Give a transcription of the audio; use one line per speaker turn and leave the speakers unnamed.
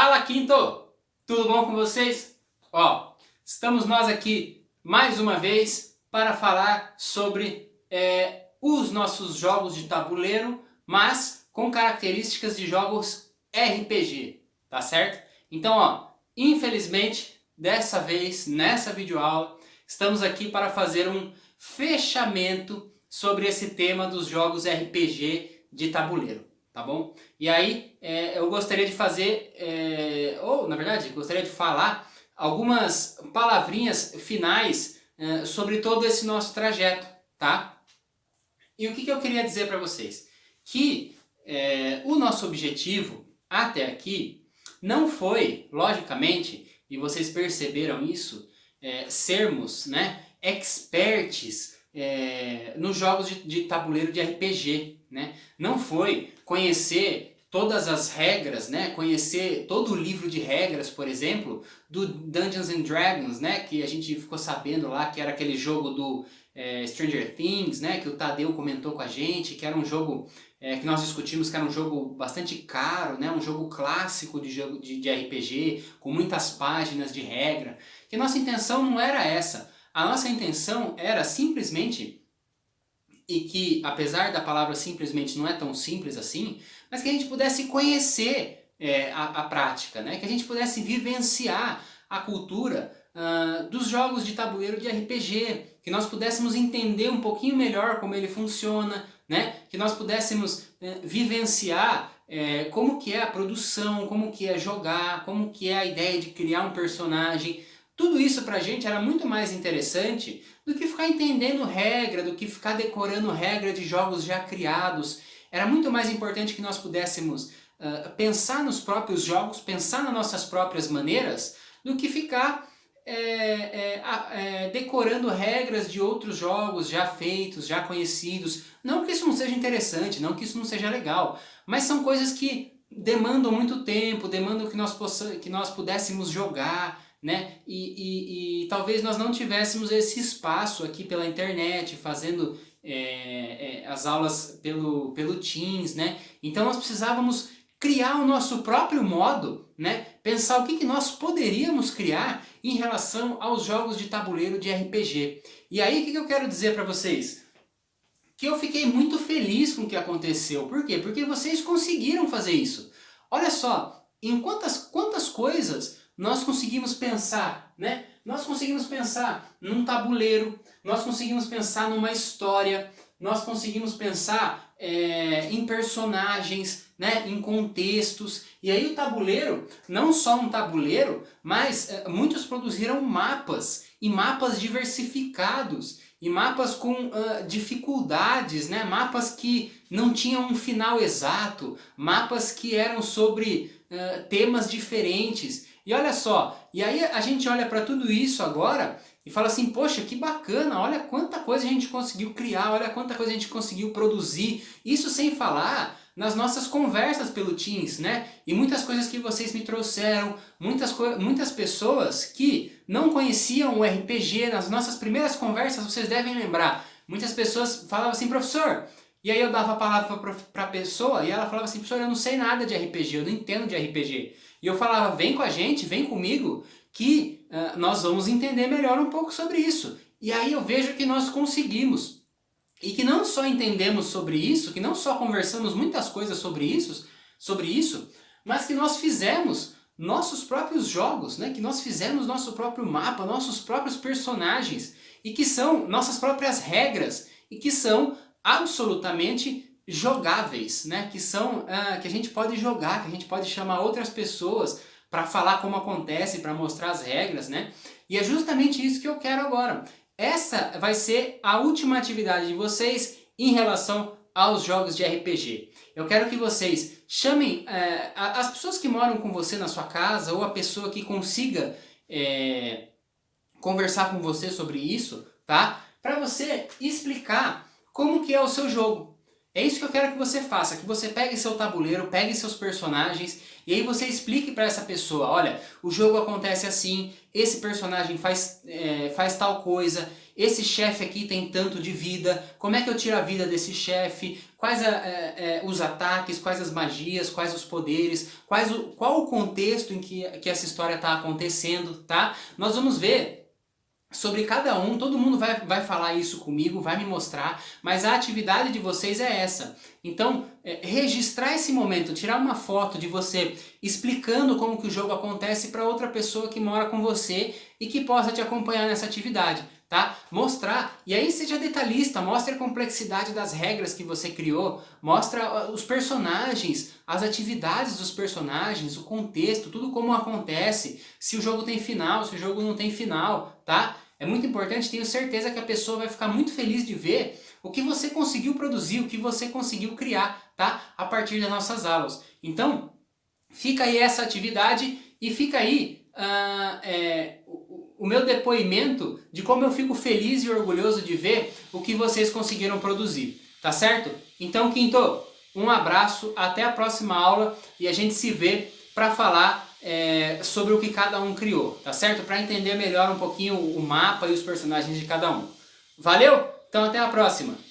Fala, Quinto! Tudo bom com vocês? Ó, estamos nós aqui mais uma vez para falar sobre os nossos jogos de tabuleiro, mas com características de jogos RPG, tá certo? Então, ó, infelizmente, dessa vez, nessa videoaula, estamos aqui para fazer um fechamento sobre esse tema dos jogos RPG de tabuleiro, tá bom? E aí, eu gostaria de fazer, na verdade, gostaria de falar algumas palavrinhas finais sobre todo esse nosso trajeto, tá? E o que eu queria dizer para vocês? Que o nosso objetivo até aqui não foi, logicamente, e vocês perceberam isso, sermos, né, experts nos jogos de tabuleiro de RPG, né? Não foi conhecer todas as regras, né? Conhecer todo o livro de regras, por exemplo, do Dungeons and Dragons, né? Que a gente ficou sabendo lá que era aquele jogo do Stranger Things, né? Que o Tadeu comentou com a gente, que era um jogo que nós discutimos que era um jogo bastante caro, né? Um jogo clássico de jogo de RPG, com muitas páginas de regra. Que nossa intenção não era essa. A nossa intenção era simplesmente, e que apesar da palavra simplesmente não é tão simples assim, mas que a gente pudesse conhecer a prática, né? Que a gente pudesse vivenciar a cultura dos jogos de tabuleiro de RPG, que nós pudéssemos entender um pouquinho melhor como ele funciona, né? Que nós pudéssemos vivenciar como que é a produção, como que é jogar, como que é a ideia de criar um personagem. Tudo isso pra gente era muito mais interessante do que ficar entendendo regra, do que ficar decorando regra de jogos já criados. Era muito mais importante que nós pudéssemos pensar nos próprios jogos, pensar nas nossas próprias maneiras, do que ficar decorando regras de outros jogos já feitos, já conhecidos. Não que isso não seja interessante, não que isso não seja legal, mas são coisas que demandam muito tempo, demandam que nós pudéssemos jogar, né? E talvez nós não tivéssemos esse espaço aqui pela internet, fazendo as aulas pelo Teams, né? Então nós precisávamos criar o nosso próprio modo, né? Pensar o que nós poderíamos criar em relação aos jogos de tabuleiro de RPG. E aí o que eu quero dizer para vocês? Que eu fiquei muito feliz com o que aconteceu. Por quê? Porque vocês conseguiram fazer isso. Olha só, em quantas coisas nós conseguimos pensar, né? Nós conseguimos pensar num tabuleiro, nós conseguimos pensar numa história, nós conseguimos pensar em personagens, né? Em contextos. E aí o tabuleiro, não só um tabuleiro, mas muitos produziram mapas, e mapas diversificados, e mapas com dificuldades, né? Mapas que não tinham um final exato, mapas que eram sobre temas diferentes. E olha só, e aí a gente olha para tudo isso agora e fala assim, poxa, que bacana, olha quanta coisa a gente conseguiu criar, olha quanta coisa a gente conseguiu produzir. Isso sem falar nas nossas conversas pelo Teams, né? E muitas coisas que vocês me trouxeram, muitas pessoas que não conheciam o RPG, nas nossas primeiras conversas, vocês devem lembrar, muitas pessoas falavam assim, professor, e aí eu dava a palavra para a pessoa e ela falava assim, professor, eu não sei nada de RPG, eu não entendo de RPG. E eu falava, vem com a gente, vem comigo, que nós vamos entender melhor um pouco sobre isso. E aí eu vejo que nós conseguimos. E que não só entendemos sobre isso, que não só conversamos muitas coisas sobre isso, mas que nós fizemos nossos próprios jogos, né? Que nós fizemos nosso próprio mapa, nossos próprios personagens, e que são nossas próprias regras, e que são absolutamente jogáveis, né? Que são que a gente pode jogar, que a gente pode chamar outras pessoas para falar como acontece, para mostrar as regras, né? E é justamente isso que eu quero agora. Essa vai ser a última atividade de vocês em relação aos jogos de RPG. Eu quero que vocês chamem as pessoas que moram com você na sua casa, ou a pessoa que consiga conversar com você sobre isso, tá? Para você explicar como que é o seu jogo. É isso que eu quero que você faça, que você pegue seu tabuleiro, pegue seus personagens E aí você explique para essa pessoa, olha, o jogo acontece assim, esse personagem faz tal coisa, esse chefe aqui tem tanto de vida, como é que eu tiro a vida desse chefe, quais os ataques, quais as magias, quais os poderes, qual o contexto em que essa história está acontecendo, tá? Nós vamos ver sobre cada um, todo mundo vai falar isso comigo, vai me mostrar, mas a atividade de vocês é essa. Então, registrar esse momento, tirar uma foto de você explicando como que o jogo acontece para outra pessoa que mora com você e que possa te acompanhar nessa atividade, tá? Mostrar, e aí seja detalhista, mostre a complexidade das regras que você criou, mostra os personagens, as atividades dos personagens, o contexto, tudo como acontece, se o jogo tem final, se o jogo não tem final, tá? É muito importante, tenho certeza que a pessoa vai ficar muito feliz de ver o que você conseguiu produzir, o que você conseguiu criar, tá? A partir das nossas aulas. Então, fica aí essa atividade e fica aí o meu depoimento de como eu fico feliz e orgulhoso de ver o que vocês conseguiram produzir, tá certo? Então, Quinto, um abraço, até a próxima aula e a gente se vê para falar sobre o que cada um criou, tá certo? Para entender melhor um pouquinho o mapa e os personagens de cada um. Valeu? Então até a próxima!